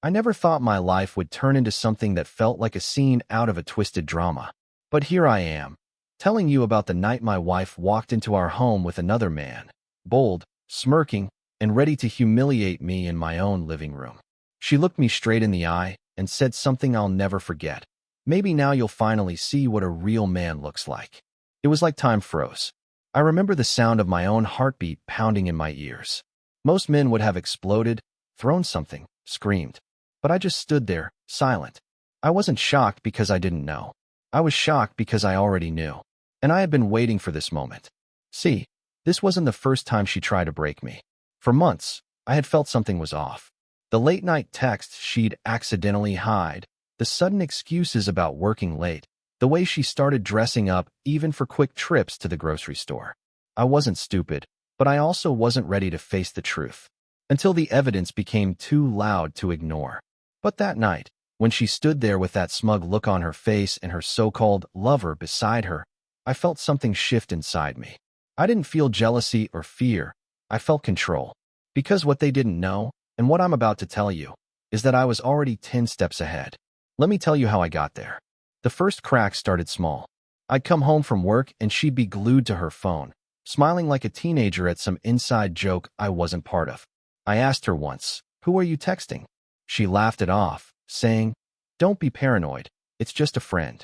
I never thought my life would turn into something that felt like a scene out of a twisted drama. But here I am, telling you about the night my wife walked into our home with another man, bold, smirking, and ready to humiliate me in my own living room. She looked me straight in the eye and said something I'll never forget. Maybe now you'll finally see what a real man looks like. It was like time froze. I remember the sound of my own heartbeat pounding in my ears. Most men would have exploded, thrown something, screamed. But I just stood there, silent. I wasn't shocked because I didn't know. I was shocked because I already knew. And I had been waiting for this moment. See, this wasn't the first time she tried to break me. For months, I had felt something was off. The late-night texts she'd accidentally hide, the sudden excuses about working late, the way she started dressing up even for quick trips to the grocery store. I wasn't stupid, but I also wasn't ready to face the truth, until the evidence became too loud to ignore. But that night, when she stood there with that smug look on her face and her so-called lover beside her, I felt something shift inside me. I didn't feel jealousy or fear. I felt control. Because what they didn't know, and what I'm about to tell you, is that I was already 10 steps ahead. Let me tell you how I got there. The first crack started small. I'd come home from work and she'd be glued to her phone, smiling like a teenager at some inside joke I wasn't part of. I asked her once, "Who are you texting?" She laughed it off, saying, "Don't be paranoid, it's just a friend."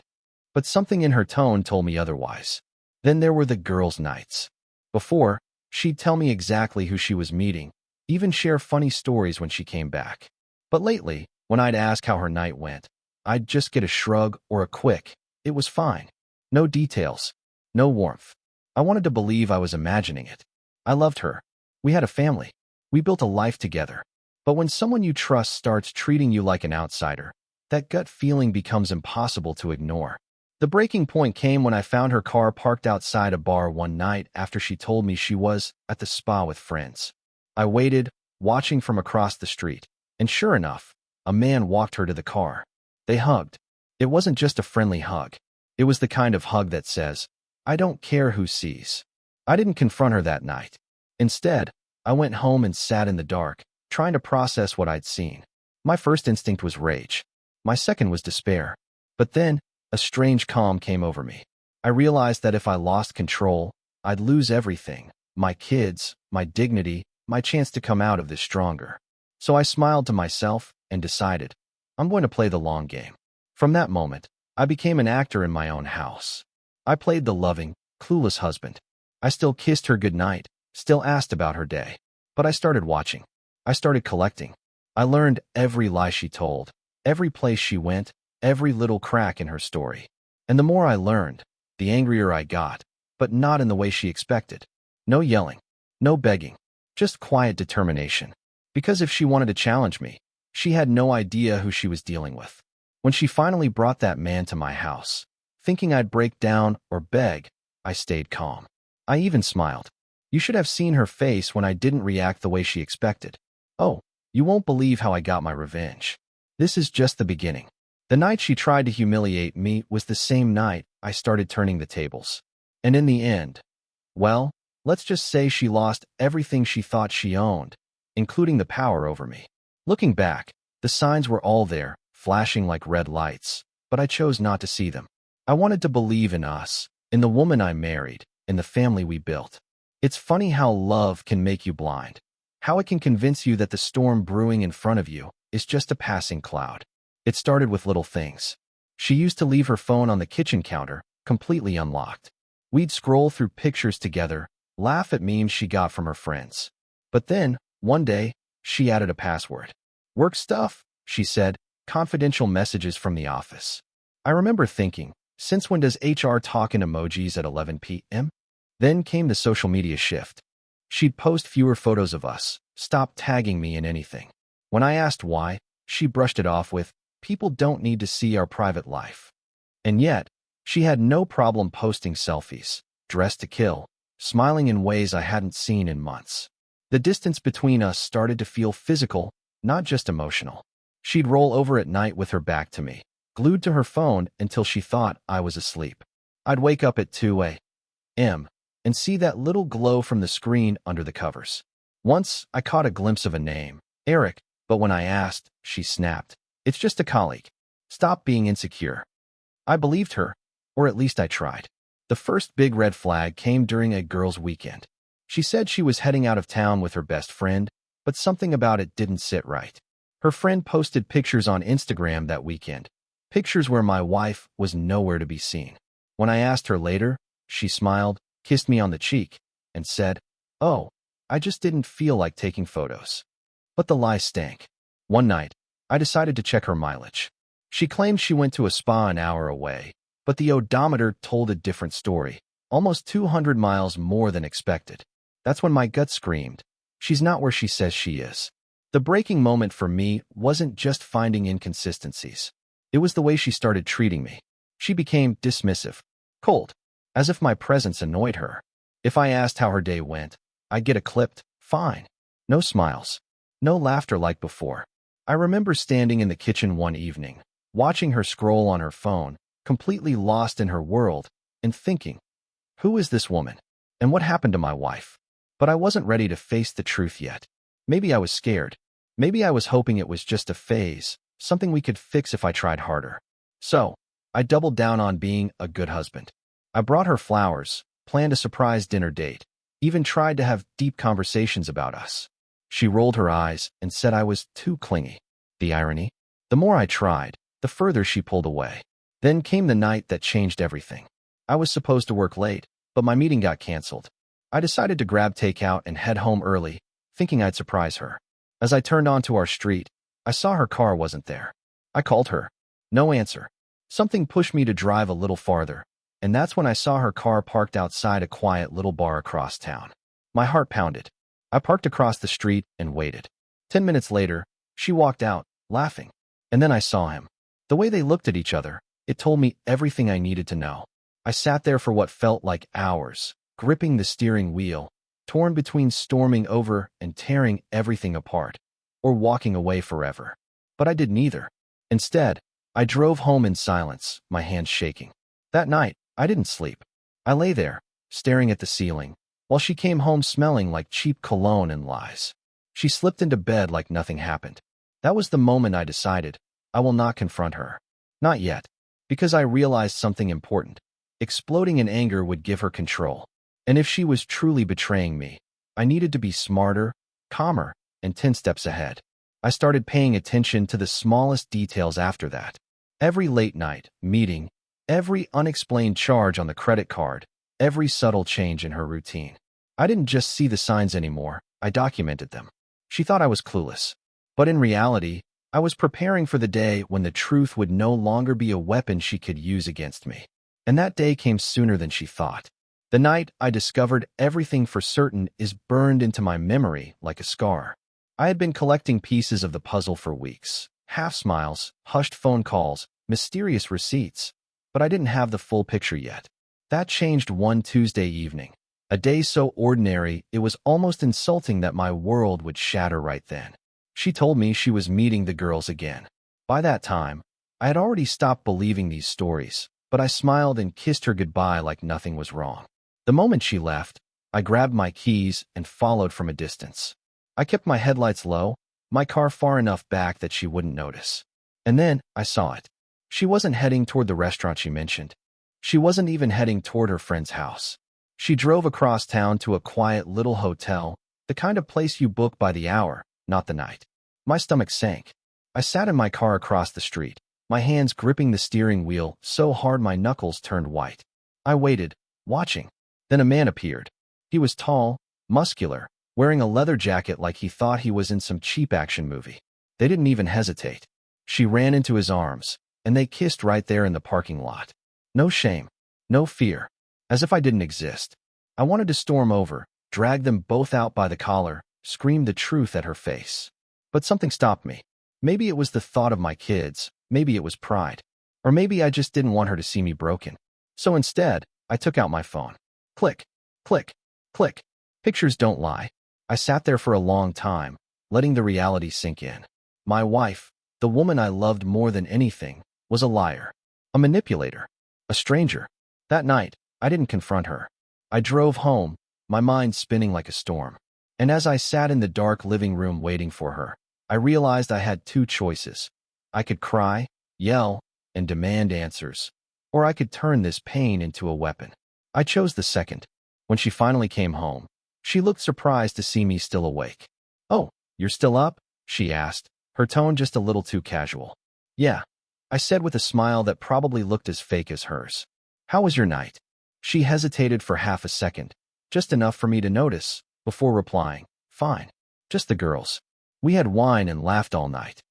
But something in her tone told me otherwise. Then there were the girls' nights. Before, she'd tell me exactly who she was meeting, even share funny stories when she came back. But lately, when I'd ask how her night went, I'd just get a shrug or a quick, "It was fine." No details, no warmth. I wanted to believe I was imagining it. I loved her. We had a family. We built a life together. But when someone you trust starts treating you like an outsider, that gut feeling becomes impossible to ignore. The breaking point came when I found her car parked outside a bar one night after she told me she was at the spa with friends. I waited, watching from across the street, and sure enough, a man walked her to the car. They hugged. It wasn't just a friendly hug. It was the kind of hug that says, "I don't care who sees." I didn't confront her that night. Instead, I went home and sat in the dark, trying to process what I'd seen. My first instinct was rage. My second was despair. But then, a strange calm came over me. I realized that if I lost control, I'd lose everything: my kids, my dignity, my chance to come out of this stronger. So I smiled to myself and decided, I'm going to play the long game. From that moment, I became an actor in my own house. I played the loving, clueless husband. I still kissed her goodnight, still asked about her day. But I started watching. I started collecting. I learned every lie she told, every place she went, every little crack in her story. And the more I learned, the angrier I got, but not in the way she expected. No yelling, no begging, just quiet determination. Because if she wanted to challenge me, she had no idea who she was dealing with. When she finally brought that man to my house, thinking I'd break down or beg, I stayed calm. I even smiled. You should have seen her face when I didn't react the way she expected. Oh, you won't believe how I got my revenge. This is just the beginning. The night she tried to humiliate me was the same night I started turning the tables. And in the end, well, let's just say she lost everything she thought she owned, including the power over me. Looking back, the signs were all there, flashing like red lights, but I chose not to see them. I wanted to believe in us, in the woman I married, in the family we built. It's funny how love can make you blind, how it can convince you that the storm brewing in front of you is just a passing cloud. It started with little things. She used to leave her phone on the kitchen counter, completely unlocked. We'd scroll through pictures together, laugh at memes she got from her friends. But then, one day, she added a password. "Work stuff," she said, "confidential messages from the office." I remember thinking, since when does HR talk in emojis at 11 p.m.? Then came the social media shift. She'd post fewer photos of us, stop tagging me in anything. When I asked why, she brushed it off with, "People don't need to see our private life." And yet, she had no problem posting selfies, dressed to kill, smiling in ways I hadn't seen in months. The distance between us started to feel physical, not just emotional. She'd roll over at night with her back to me, glued to her phone until she thought I was asleep. I'd wake up at 2 a.m. and see that little glow from the screen under the covers. Once, I caught a glimpse of a name, Eric, But when I asked, she snapped, "It's just a colleague. Stop being insecure." I believed her, or at least I tried. The first big red flag came during a girls' weekend. She said she was heading out of town with her best friend, but something about it didn't sit right. Her friend posted pictures on Instagram that weekend, pictures where my wife was nowhere to be seen. When I asked her later, she smiled, kissed me on the cheek, and said, "Oh, I just didn't feel like taking photos." But the lie stank. One night, I decided to check her mileage. She claimed she went to a spa an hour away, but the odometer told a different story, almost 200 miles more than expected. That's when my gut screamed, she's not where she says she is. The breaking moment for me wasn't just finding inconsistencies. It was the way she started treating me. She became dismissive, cold, as if my presence annoyed her. If I asked how her day went, I'd get a clipped, "Fine." No smiles. No laughter like before. I remember standing in the kitchen one evening, watching her scroll on her phone, completely lost in her world, and thinking, who is this woman? And what happened to my wife? But I wasn't ready to face the truth yet. Maybe I was scared. Maybe I was hoping it was just a phase, something we could fix if I tried harder. So, I doubled down on being a good husband. I brought her flowers, planned a surprise dinner date, even tried to have deep conversations about us. She rolled her eyes and said I was too clingy. The irony? The more I tried, the further she pulled away. Then came the night that changed everything. I was supposed to work late, but my meeting got canceled. I decided to grab takeout and head home early, thinking I'd surprise her. As I turned onto our street, I saw her car wasn't there. I called her. No answer. Something pushed me to drive a little farther, and that's when I saw her car parked outside a quiet little bar across town. My heart pounded. I parked across the street and waited. 10 minutes later, she walked out, laughing. And then I saw him. The way they looked at each other, it told me everything I needed to know. I sat there for what felt like hours, gripping the steering wheel, torn between storming over and tearing everything apart, or walking away forever. But I did neither. Instead, I drove home in silence, my hands shaking. That night, I didn't sleep. I lay there, staring at the ceiling, while she came home smelling like cheap cologne and lies. She slipped into bed like nothing happened. That was the moment I decided, I will not confront her. Not yet. Because I realized something important. Exploding in anger would give her control. And if she was truly betraying me, I needed to be smarter, calmer, and 10 steps ahead. I started paying attention to the smallest details after that. Every late night meeting, every unexplained charge on the credit card, every subtle change in her routine. I didn't just see the signs anymore, I documented them. She thought I was clueless. But in reality, I was preparing for the day when the truth would no longer be a weapon she could use against me. And that day came sooner than she thought. The night I discovered everything for certain is burned into my memory like a scar. I had been collecting pieces of the puzzle for weeks. Half smiles, hushed phone calls, mysterious receipts. But I didn't have the full picture yet. That changed one Tuesday evening. A day so ordinary, it was almost insulting that my world would shatter right then. She told me she was meeting the girls again. By that time, I had already stopped believing these stories, but I smiled and kissed her goodbye like nothing was wrong. The moment she left, I grabbed my keys and followed from a distance. I kept my headlights low, my car far enough back that she wouldn't notice. And then, I saw it. She wasn't heading toward the restaurant she mentioned. She wasn't even heading toward her friend's house. She drove across town to a quiet little hotel, the kind of place you book by the hour, not the night. My stomach sank. I sat in my car across the street, my hands gripping the steering wheel so hard my knuckles turned white. I waited, watching. Then a man appeared. He was tall, muscular, wearing a leather jacket like he thought he was in some cheap action movie. They didn't even hesitate. She ran into his arms, and they kissed right there in the parking lot. No shame, no fear, as if I didn't exist. I wanted to storm over, drag them both out by the collar, scream the truth at her face. But something stopped me. Maybe it was the thought of my kids, maybe it was pride, or maybe I just didn't want her to see me broken. So instead, I took out my phone. Click, click, click. Pictures don't lie. I sat there for a long time, letting the reality sink in. My wife, the woman I loved more than anything, was a liar, a manipulator, a stranger. That night, I didn't confront her. I drove home, my mind spinning like a storm. And as I sat in the dark living room waiting for her, I realized I had two choices. I could cry, yell, and demand answers, or I could turn this pain into a weapon. I chose the second. When she finally came home, she looked surprised to see me still awake. "Oh, you're still up?" she asked, her tone just a little too casual. "Yeah," I said with a smile that probably looked as fake as hers. "How was your night?" She hesitated for half a second, just enough for me to notice, before replying, "Fine. Just the girls. We had wine and laughed all night."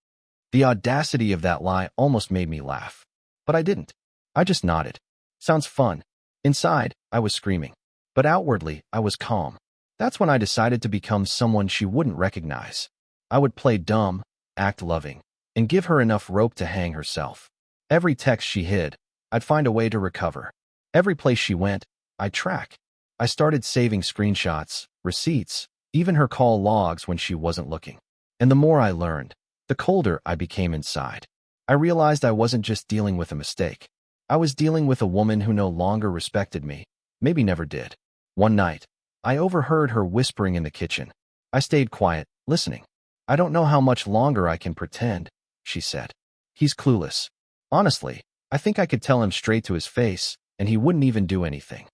The audacity of that lie almost made me laugh. But I didn't. I just nodded. Sounds fun. Inside, I was screaming. But outwardly, I was calm. That's when I decided to become someone she wouldn't recognize. I would play dumb, act loving, and give her enough rope to hang herself. Every text she hid, I'd find a way to recover. Every place she went, I'd track. I started saving screenshots, receipts, even her call logs when she wasn't looking. And the more I learned, the colder I became inside. I realized I wasn't just dealing with a mistake. I was dealing with a woman who no longer respected me, maybe never did. One night, I overheard her whispering in the kitchen. I stayed quiet, listening. "I don't know how much longer I can pretend," she said. "He's clueless. Honestly, I think I could tell him straight to his face, and he wouldn't even do anything."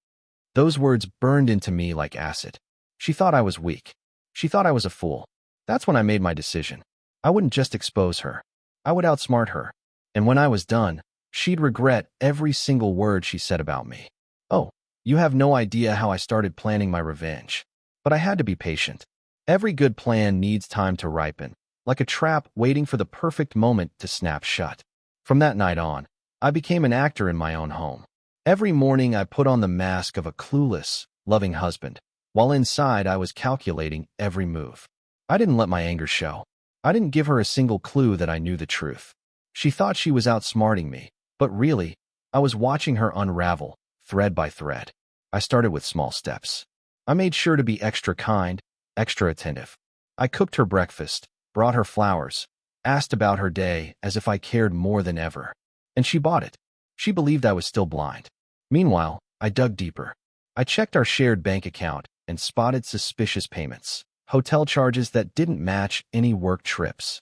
Those words burned into me like acid. She thought I was weak. She thought I was a fool. That's when I made my decision. I wouldn't just expose her. I would outsmart her. And when I was done, she'd regret every single word she said about me. Oh, you have no idea how I started planning my revenge. But I had to be patient. Every good plan needs time to ripen, like a trap waiting for the perfect moment to snap shut. From that night on, I became an actor in my own home. Every morning I put on the mask of a clueless, loving husband, while inside I was calculating every move. I didn't let my anger show. I didn't give her a single clue that I knew the truth. She thought she was outsmarting me, but really, I was watching her unravel, thread by thread. I started with small steps. I made sure to be extra kind, extra attentive. I cooked her breakfast, brought her flowers, asked about her day as if I cared more than ever. And she bought it. She believed I was still blind. Meanwhile, I dug deeper. I checked our shared bank account and spotted suspicious payments, hotel charges that didn't match any work trips.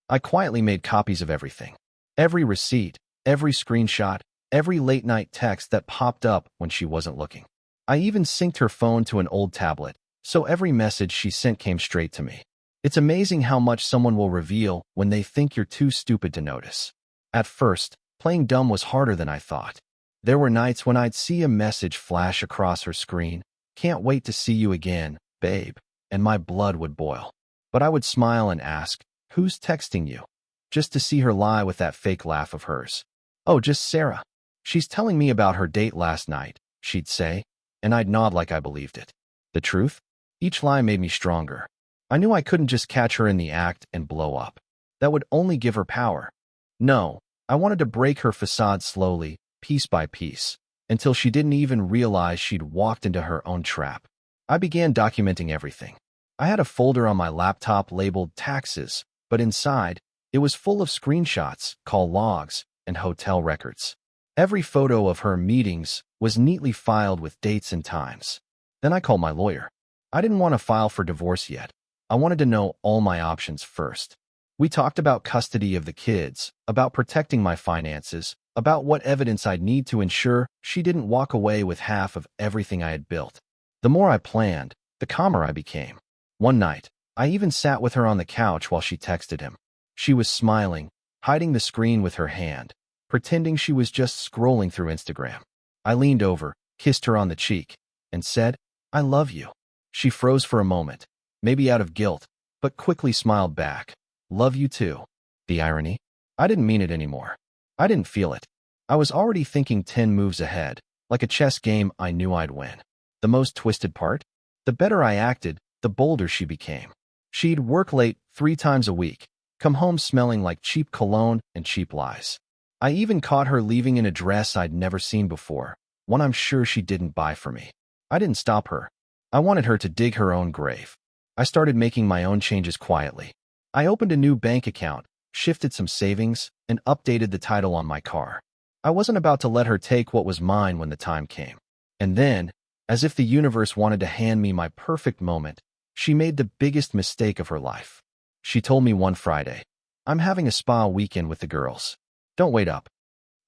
I quietly made copies of everything. Every receipt, every screenshot, every late-night text that popped up when she wasn't looking. I even synced her phone to an old tablet, so every message she sent came straight to me. It's amazing how much someone will reveal when they think you're too stupid to notice. At first, playing dumb was harder than I thought. There were nights when I'd see a message flash across her screen, "Can't wait to see you again, babe," and my blood would boil. But I would smile and ask, "Who's texting you?" Just to see her lie with that fake laugh of hers. "Oh, just Sarah. She's telling me about her date last night," she'd say, and I'd nod like I believed it. The truth? Each lie made me stronger. I knew I couldn't just catch her in the act and blow up. That would only give her power. No, I wanted to break her facade slowly, piece by piece, until she didn't even realize she'd walked into her own trap. I began documenting everything. I had a folder on my laptop labeled taxes, but inside, it was full of screenshots, call logs, and hotel records. Every photo of her meetings was neatly filed with dates and times. Then I called my lawyer. I didn't want to file for divorce yet. I wanted to know all my options first. We talked about custody of the kids, about protecting my finances, about what evidence I'd need to ensure she didn't walk away with half of everything I had built. The more I planned, the calmer I became. One night, I even sat with her on the couch while she texted him. She was smiling, hiding the screen with her hand, pretending she was just scrolling through Instagram. I leaned over, kissed her on the cheek, and said, "I love you." She froze for a moment, maybe out of guilt, but quickly smiled back. "Love you too." The irony? I didn't mean it anymore. I didn't feel it. I was already thinking 10 moves ahead, like a chess game I knew I'd win. The most twisted part? The better I acted, the bolder she became. She'd work late 3 times a week, come home smelling like cheap cologne and cheap lies. I even caught her leaving in a dress I'd never seen before, one I'm sure she didn't buy for me. I didn't stop her. I wanted her to dig her own grave. I started making my own changes quietly. I opened a new bank account, shifted some savings, and updated the title on my car. I wasn't about to let her take what was mine when the time came. And then, as if the universe wanted to hand me my perfect moment, she made the biggest mistake of her life. she told me one Friday. I'm having a spa weekend with the girls. Don't wait up.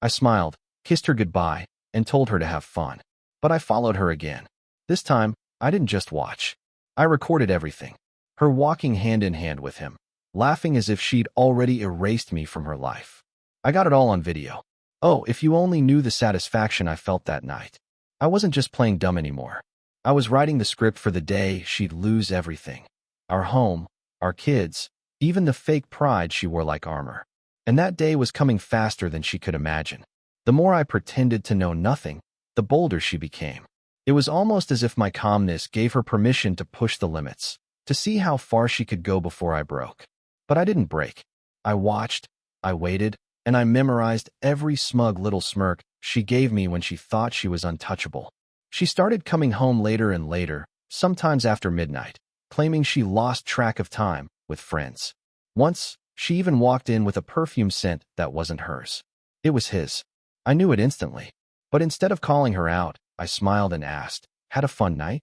I smiled, kissed her goodbye, and told her to have fun. But I followed her again. This time, I didn't just watch. I recorded everything. Her walking hand in hand with him, laughing as if she'd already erased me from her life. I got it all on video. Oh, if you only knew the satisfaction I felt that night. I wasn't just playing dumb anymore. I was writing the script for the day she'd lose everything. Our home, our kids, even the fake pride she wore like armor. And that day was coming faster than she could imagine. The more I pretended to know nothing, the bolder she became. It was almost as if my calmness gave her permission to push the limits, to see how far she could go before I broke. But I didn't break. I watched, I waited, and I memorized every smug little smirk she gave me when she thought she was untouchable. She started coming home later and later, sometimes after midnight, claiming she lost track of time with friends. Once, she even walked in with a perfume scent that wasn't hers. It was his. I knew it instantly. But instead of calling her out, I smiled and asked, "Had a fun night?"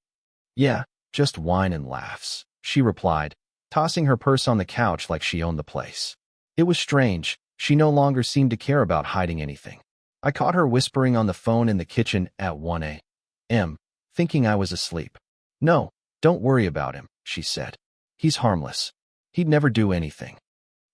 "Yeah, just wine and laughs," she replied, tossing her purse on the couch like she owned the place. It was strange. She no longer seemed to care about hiding anything. I caught her whispering on the phone in the kitchen at 1 a.m., thinking I was asleep. "No, don't worry about him," she said. "He's harmless. He'd never do anything."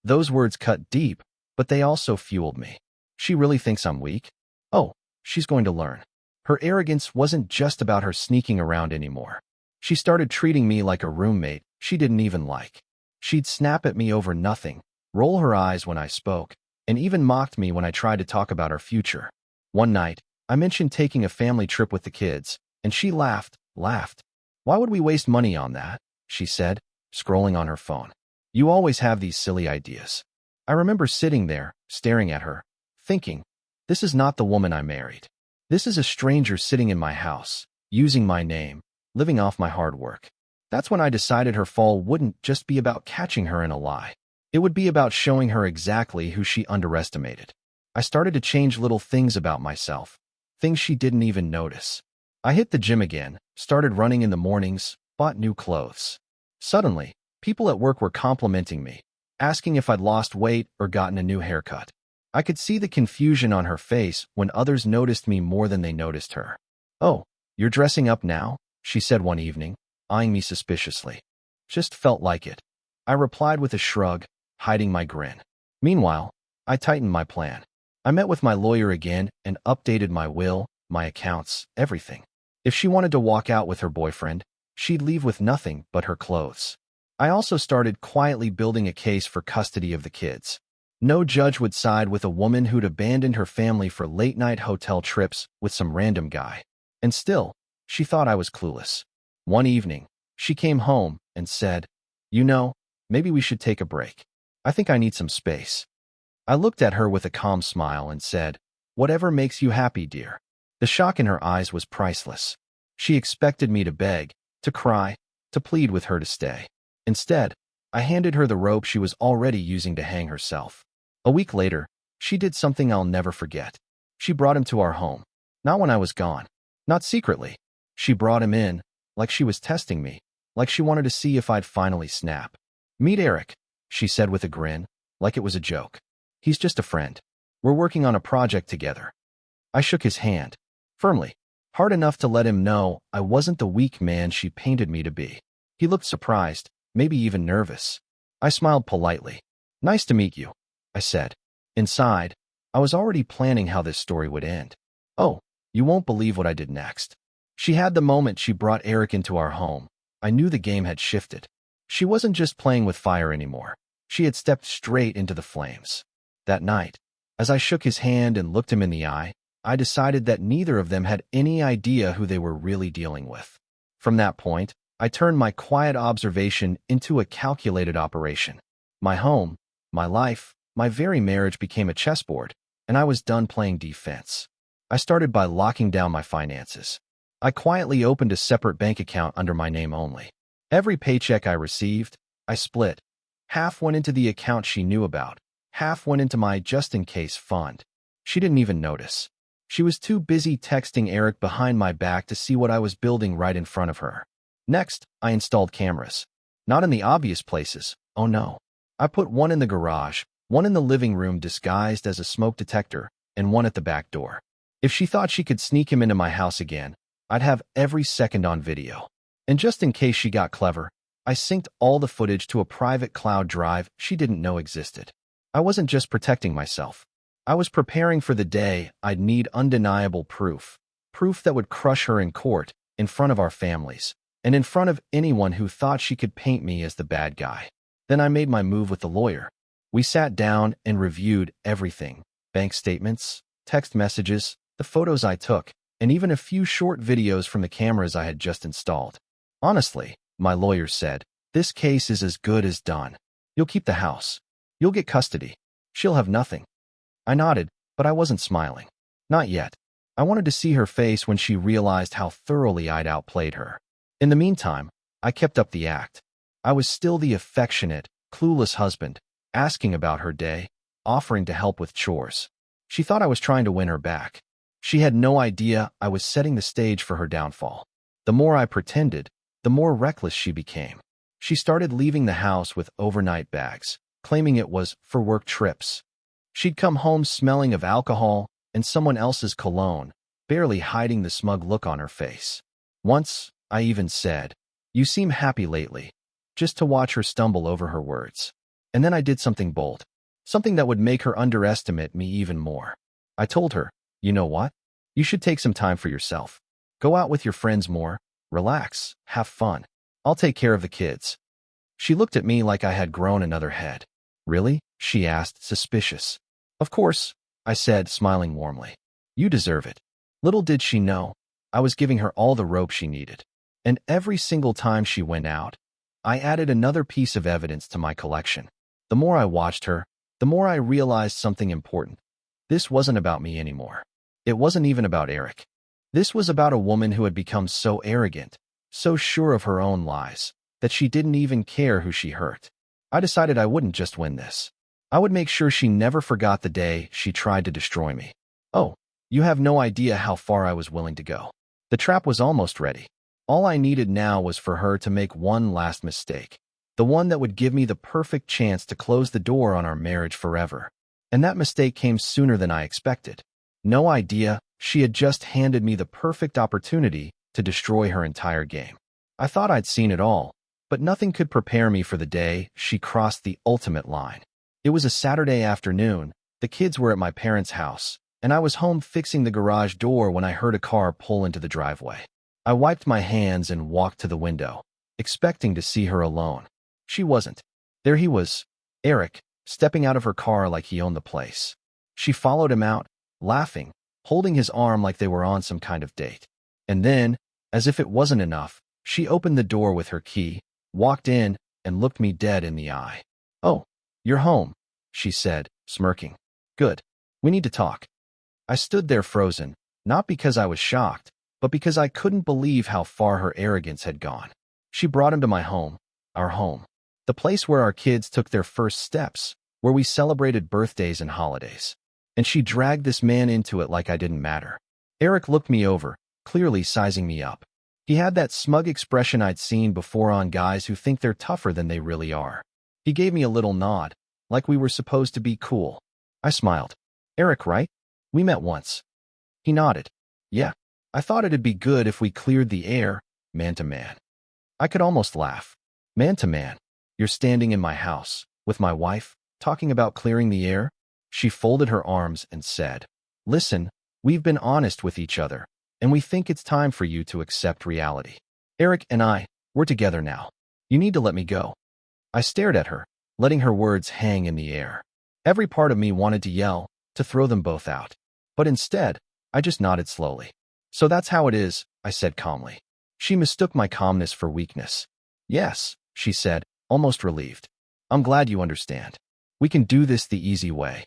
Those words cut deep, but they also fueled me. She really thinks I'm weak? Oh, she's going to learn. Her arrogance wasn't just about her sneaking around anymore. She started treating me like a roommate she didn't even like. She'd snap at me over nothing, roll her eyes when I spoke, and even mocked me when I tried to talk about our future. One night, I mentioned taking a family trip with the kids, and she laughed. "Why would we waste money on that?" she said, scrolling on her phone. "You always have these silly ideas." I remember sitting there, staring at her, thinking, this is not the woman I married. This is a stranger sitting in my house, using my name, living off my hard work. That's when I decided her fall wouldn't just be about catching her in a lie. It would be about showing her exactly who she underestimated. I started to change little things about myself, things she didn't even notice. I hit the gym again, started running in the mornings, bought new clothes. Suddenly, people at work were complimenting me, asking if I'd lost weight or gotten a new haircut. I could see the confusion on her face when others noticed me more than they noticed her. "Oh, you're dressing up now?" she said one evening, eyeing me suspiciously. "Just felt like it." I replied with a shrug, hiding my grin. Meanwhile, I tightened my plan. I met with my lawyer again and updated my will, my accounts, everything. If she wanted to walk out with her boyfriend, she'd leave with nothing but her clothes. I also started quietly building a case for custody of the kids. No judge would side with a woman who'd abandoned her family for late-night hotel trips with some random guy. And still, she thought I was clueless. One evening, she came home and said, "You know, maybe we should take a break. I think I need some space." I looked at her with a calm smile and said, "Whatever makes you happy, dear." The shock in her eyes was priceless. She expected me to beg, to cry, to plead with her to stay. Instead, I handed her the rope she was already using to hang herself. A week later, she did something I'll never forget. She brought him to our home. Not when I was gone. Not secretly. She brought him in, like she was testing me, like she wanted to see if I'd finally snap. "Meet Eric," she said with a grin, like it was a joke. "He's just a friend. We're working on a project together." I shook his hand. Firmly. Hard enough to let him know I wasn't the weak man she painted me to be. He looked surprised, maybe even nervous. I smiled politely. "Nice to meet you," I said. Inside, I was already planning how this story would end. Oh, you won't believe what I did next. She had the moment she brought Eric into our home. I knew the game had shifted. She wasn't just playing with fire anymore. She had stepped straight into the flames. That night, as I shook his hand and looked him in the eye, I decided that neither of them had any idea who they were really dealing with. From that point, I turned my quiet observation into a calculated operation. My home, my life, my very marriage became a chessboard, and I was done playing defense. I started by locking down my finances. I quietly opened a separate bank account under my name only. Every paycheck I received, I split. Half went into the account she knew about. Half went into my just-in-case fund. She didn't even notice. She was too busy texting Eric behind my back to see what I was building right in front of her. Next, I installed cameras. Not in the obvious places, oh no, I put one in the garage, one in the living room disguised as a smoke detector, and one at the back door. If she thought she could sneak him into my house again, I'd have every second on video. And just in case she got clever, I synced all the footage to a private cloud drive she didn't know existed. I wasn't just protecting myself. I was preparing for the day I'd need undeniable proof. Proof that would crush her in court, in front of our families, and in front of anyone who thought she could paint me as the bad guy. Then I made my move with the lawyer. We sat down and reviewed everything: bank statements, text messages, the photos I took, and even a few short videos from the cameras I had just installed. Honestly, my lawyer said, this case is as good as done. You'll keep the house. You'll get custody. She'll have nothing. I nodded, but I wasn't smiling. Not yet. I wanted to see her face when she realized how thoroughly I'd outplayed her. In the meantime, I kept up the act. I was still the affectionate, clueless husband, asking about her day, offering to help with chores. She thought I was trying to win her back. She had no idea I was setting the stage for her downfall. The more I pretended, the more reckless she became. She started leaving the house with overnight bags, claiming it was for work trips. She'd come home smelling of alcohol and someone else's cologne, barely hiding the smug look on her face. Once, I even said, "You seem happy lately," just to watch her stumble over her words. And then I did something bold, something that would make her underestimate me even more. I told her, "You know what? You should take some time for yourself. Go out with your friends more, relax, have fun. I'll take care of the kids." She looked at me like I had grown another head. "Really?" she asked, suspicious. "Of course," I said, smiling warmly. "You deserve it." Little did she know, I was giving her all the rope she needed. And every single time she went out, I added another piece of evidence to my collection. The more I watched her, the more I realized something important. This wasn't about me anymore. It wasn't even about Eric. This was about a woman who had become so arrogant, so sure of her own lies, that she didn't even care who she hurt. I decided I wouldn't just win this. I would make sure she never forgot the day she tried to destroy me. Oh, you have no idea how far I was willing to go. The trap was almost ready. All I needed now was for her to make one last mistake, the one that would give me the perfect chance to close the door on our marriage forever. And that mistake came sooner than I expected. No idea, she had just handed me the perfect opportunity to destroy her entire game. I thought I'd seen it all, but nothing could prepare me for the day she crossed the ultimate line. It was a Saturday afternoon, the kids were at my parents' house, and I was home fixing the garage door when I heard a car pull into the driveway. I wiped my hands and walked to the window, expecting to see her alone. She wasn't. There he was, Eric, stepping out of her car like he owned the place. She followed him out, laughing, holding his arm like they were on some kind of date. And then, as if it wasn't enough, she opened the door with her key, walked in, and looked me dead in the eye. "Oh, you're home," she said, smirking. "Good. We need to talk." I stood there frozen, not because I was shocked, but because I couldn't believe how far her arrogance had gone. She brought him to my home, our home, the place where our kids took their first steps, where we celebrated birthdays and holidays. And she dragged this man into it like I didn't matter. Eric looked me over, clearly sizing me up. He had that smug expression I'd seen before on guys who think they're tougher than they really are. He gave me a little nod, like we were supposed to be cool. I smiled. "Eric, right? We met once." He nodded. "Yeah. I thought it'd be good if we cleared the air, man to man." I could almost laugh. "Man to man? You're standing in my house, with my wife, talking about clearing the air?" She folded her arms and said, "Listen, we've been honest with each other, and we think it's time for you to accept reality. Eric and we're together now. You need to let me go." I stared at her, letting her words hang in the air. Every part of me wanted to yell, to throw them both out. But instead, I just nodded slowly. "So that's how it is," I said calmly. She mistook my calmness for weakness. "Yes," she said, almost relieved. "I'm glad you understand. We can do this the easy way."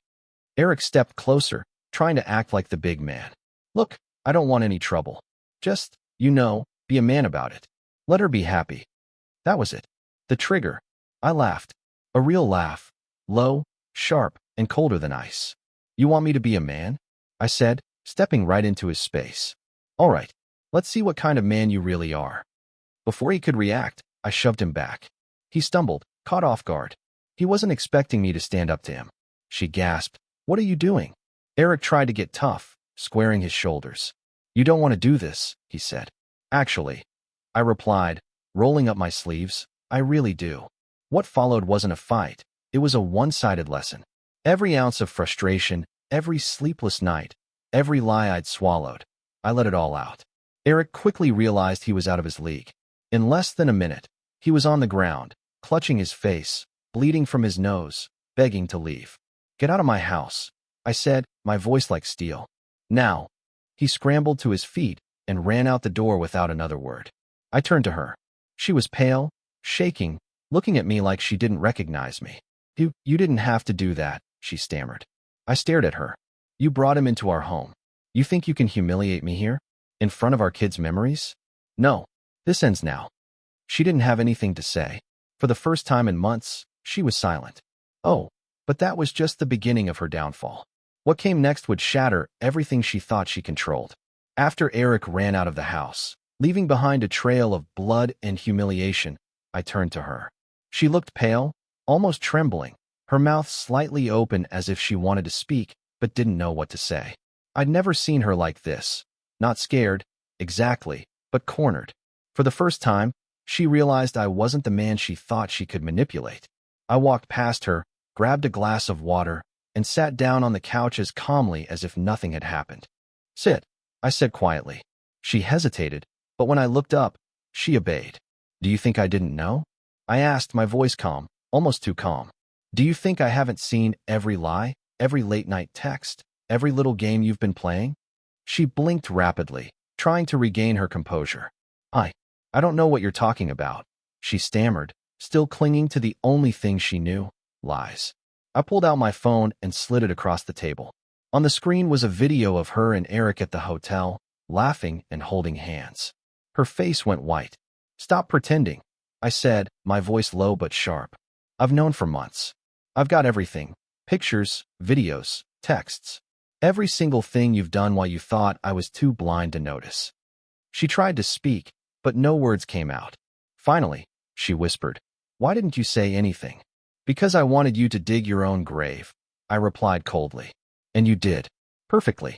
Eric stepped closer, trying to act like the big man. "Look, I don't want any trouble. Just, be a man about it. Let her be happy." That was it. The trigger. I laughed. A real laugh. Low, sharp, and colder than ice. "You want me to be a man?" I said, stepping right into his space. "All right, let's see what kind of man you really are." Before he could react, I shoved him back. He stumbled, caught off guard. He wasn't expecting me to stand up to him. She gasped. What are you doing? Eric tried to get tough, squaring his shoulders. You don't want to do this, he said. Actually, I replied, rolling up my sleeves, I really do. What followed wasn't a fight. It was a one-sided lesson. Every ounce of frustration, every sleepless night, every lie I'd swallowed, I let it all out. Eric quickly realized he was out of his league. In less than a minute, he was on the ground, clutching his face, bleeding from his nose, begging to leave. Get out of my house, I said, my voice like steel. Now. He scrambled to his feet and ran out the door without another word. I turned to her. She was pale, shaking, looking at me like she didn't recognize me. You didn't have to do that, she stammered. I stared at her. You brought him into our home. You think you can humiliate me here? In front of our kids' memories? No. This ends now. She didn't have anything to say. For the first time in months, she was silent. Oh, but that was just the beginning of her downfall. What came next would shatter everything she thought she controlled. After Eric ran out of the house, leaving behind a trail of blood and humiliation, I turned to her. She looked pale, almost trembling, her mouth slightly open as if she wanted to speak, but didn't know what to say. I'd never seen her like this. Not scared, exactly, but cornered. For the first time, she realized I wasn't the man she thought she could manipulate. I walked past her, grabbed a glass of water, and sat down on the couch as calmly as if nothing had happened. Sit, I said quietly. She hesitated, but when I looked up, she obeyed. Do you think I didn't know? I asked, my voice calm, almost too calm. Do you think I haven't seen every lie, every late-night text, every little game you've been playing? She blinked rapidly, trying to regain her composure. I don't know what you're talking about, she stammered, still clinging to the only thing she knew, lies. I pulled out my phone and slid it across the table. On the screen was a video of her and Eric at the hotel, laughing and holding hands. Her face went white. Stop pretending, I said, my voice low but sharp. I've known for months. I've got everything. Pictures, videos, texts. Every single thing you've done while you thought I was too blind to notice. She tried to speak, but no words came out. Finally, she whispered, why didn't you say anything? Because I wanted you to dig your own grave, I replied coldly. And you did. Perfectly.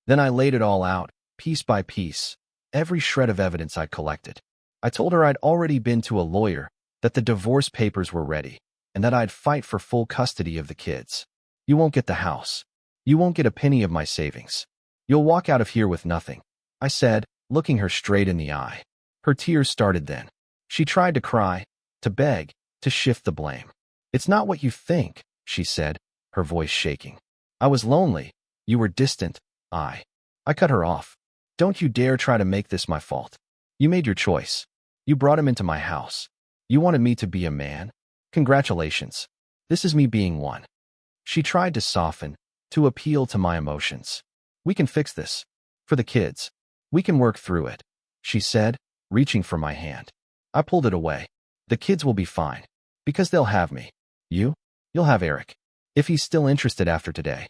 Then I laid it all out, piece by piece, every shred of evidence I'd collected. I told her I'd already been to a lawyer, that the divorce papers were ready, and that I'd fight for full custody of the kids. You won't get the house. You won't get a penny of my savings. You'll walk out of here with nothing, I said, looking her straight in the eye. Her tears started then. She tried to cry, to beg, to shift the blame. It's not what you think, she said, her voice shaking. I was lonely. You were distant. I cut her off. Don't you dare try to make this my fault. You made your choice. You brought him into my house. You wanted me to be a man. Congratulations. This is me being one. She tried to soften, to appeal to my emotions. We can fix this. For the kids. We can work through it, she said, reaching for my hand. I pulled it away. The kids will be fine. Because they'll have me. You'll have Eric. If he's still interested after today.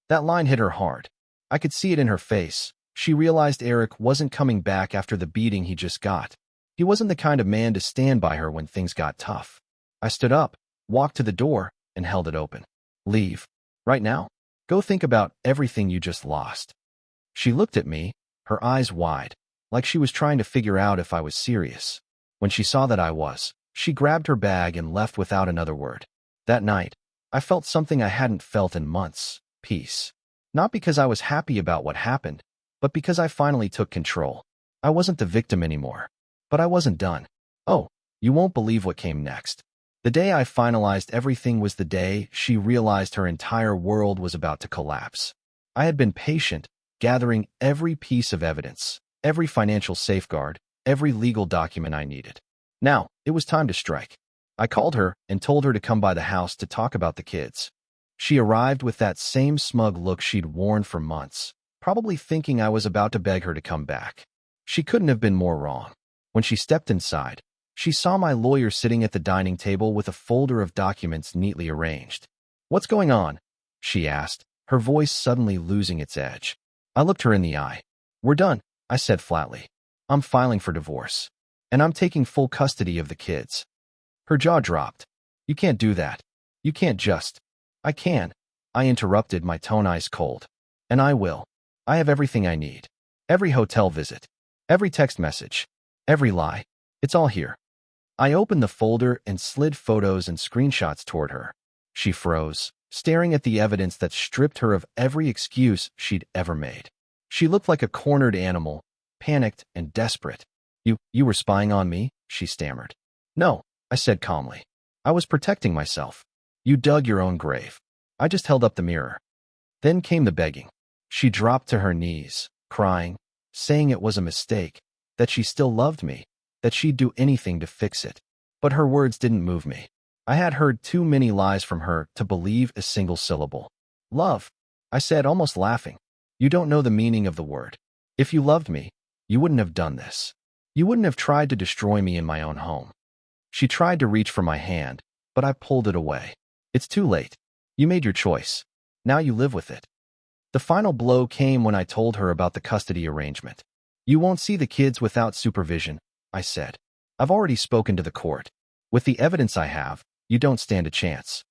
That line hit her hard. I could see it in her face. She realized Eric wasn't coming back after the beating he just got. He wasn't the kind of man to stand by her when things got tough. I stood up, walked to the door, and held it open. Leave. Right now? Go think about everything you just lost. She looked at me, her eyes wide, like she was trying to figure out if I was serious. When she saw that I was, she grabbed her bag and left without another word. That night, I felt something I hadn't felt in months, peace. Not because I was happy about what happened, but because I finally took control. I wasn't the victim anymore. But I wasn't done. Oh, you won't believe what came next. The day I finalized everything was the day she realized her entire world was about to collapse. I had been patient, gathering every piece of evidence, every financial safeguard, every legal document I needed. Now, it was time to strike. I called her and told her to come by the house to talk about the kids. She arrived with that same smug look she'd worn for months, probably thinking I was about to beg her to come back. She couldn't have been more wrong. When she stepped inside, she saw my lawyer sitting at the dining table with a folder of documents neatly arranged. What's going on? She asked, her voice suddenly losing its edge. I looked her in the eye. We're done, I said flatly. I'm filing for divorce. And I'm taking full custody of the kids. Her jaw dropped. You can't do that. You can't just. I can. I interrupted, my tone ice cold. And I will. I have everything I need. Every hotel visit. Every text message. Every lie. It's all here. I opened the folder and slid photos and screenshots toward her. She froze, staring at the evidence that stripped her of every excuse she'd ever made. She looked like a cornered animal, panicked and desperate. You were spying on me? She stammered. No, I said calmly. I was protecting myself. You dug your own grave. I just held up the mirror. Then came the begging. She dropped to her knees, crying, saying it was a mistake, that she still loved me, that she'd do anything to fix it. But her words didn't move me. I had heard too many lies from her to believe a single syllable. Love, I said, almost laughing. You don't know the meaning of the word. If you loved me, you wouldn't have done this. You wouldn't have tried to destroy me in my own home. She tried to reach for my hand, but I pulled it away. It's too late. You made your choice. Now you live with it. The final blow came when I told her about the custody arrangement. You won't see the kids without supervision, I said. I've already spoken to the court. With the evidence I have, you don't stand a chance.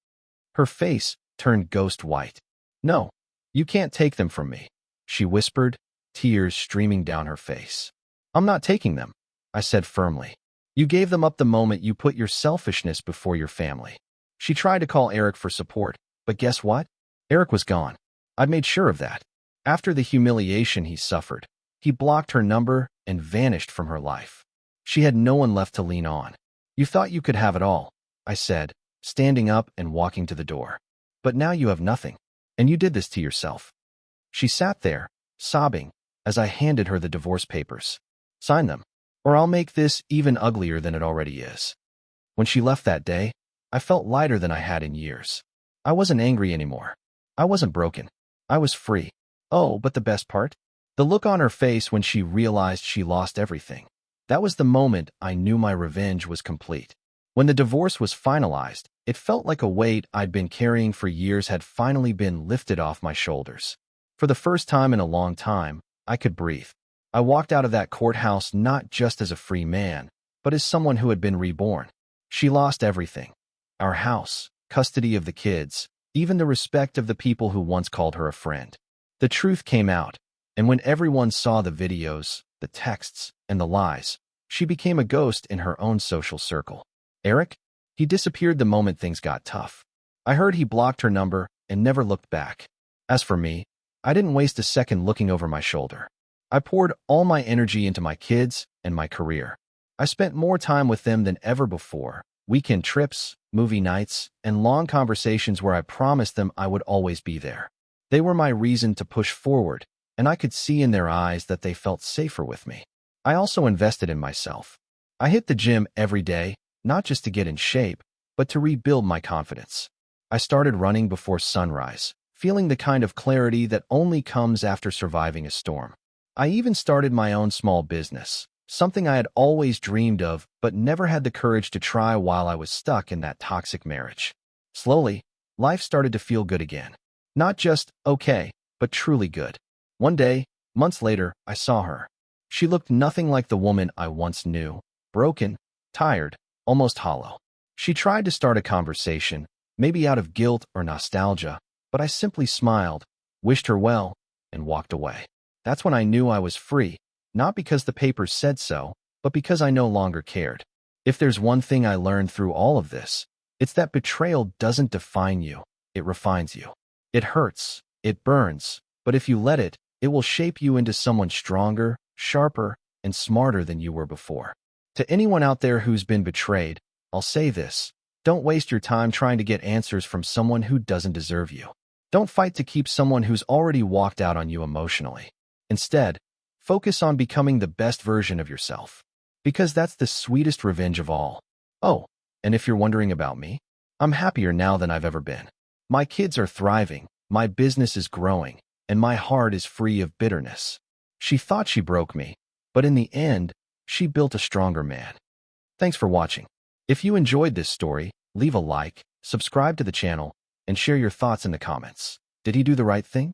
Her face turned ghost white. No, you can't take them from me, she whispered, tears streaming down her face. I'm not taking them, I said firmly. You gave them up the moment you put your selfishness before your family. She tried to call Eric for support, but guess what? Eric was gone. I'd made sure of that. After the humiliation he suffered, he blocked her number and vanished from her life. She had no one left to lean on. You thought you could have it all, I said, standing up and walking to the door. But now you have nothing, and you did this to yourself. She sat there, sobbing, as I handed her the divorce papers. Sign them, or I'll make this even uglier than it already is. When she left that day, I felt lighter than I had in years. I wasn't angry anymore. I wasn't broken. I was free. Oh, but the best part? The look on her face when she realized she lost everything. That was the moment I knew my revenge was complete. When the divorce was finalized, it felt like a weight I'd been carrying for years had finally been lifted off my shoulders. For the first time in a long time, I could breathe. I walked out of that courthouse not just as a free man, but as someone who had been reborn. She lost everything. Our house, custody of the kids, even the respect of the people who once called her a friend. The truth came out, and when everyone saw the videos, the texts, and the lies, she became a ghost in her own social circle. Eric? He disappeared the moment things got tough. I heard he blocked her number and never looked back. As for me, I didn't waste a second looking over my shoulder. I poured all my energy into my kids and my career. I spent more time with them than ever before. Weekend trips, movie nights, and long conversations where I promised them I would always be there. They were my reason to push forward, and I could see in their eyes that they felt safer with me. I also invested in myself. I hit the gym every day, not just to get in shape, but to rebuild my confidence. I started running before sunrise, feeling the kind of clarity that only comes after surviving a storm. I even started my own small business, something I had always dreamed of but never had the courage to try while I was stuck in that toxic marriage. Slowly, life started to feel good again. Not just okay, but truly good. One day, months later, I saw her. She looked nothing like the woman I once knew, broken, tired, almost hollow. She tried to start a conversation, maybe out of guilt or nostalgia, but I simply smiled, wished her well, and walked away. That's when I knew I was free, not because the papers said so, but because I no longer cared. If there's one thing I learned through all of this, it's that betrayal doesn't define you, it refines you. It hurts, it burns, but if you let it, it will shape you into someone stronger, sharper, and smarter than you were before. To anyone out there who's been betrayed, I'll say this: don't waste your time trying to get answers from someone who doesn't deserve you. Don't fight to keep someone who's already walked out on you emotionally. Instead, focus on becoming the best version of yourself. Because that's the sweetest revenge of all. Oh, and if you're wondering about me, I'm happier now than I've ever been. My kids are thriving, my business is growing, and my heart is free of bitterness. She thought she broke me, but in the end, she built a stronger man. Thanks for watching. If you enjoyed this story, leave a like, subscribe to the channel, and share your thoughts in the comments. Did he do the right thing?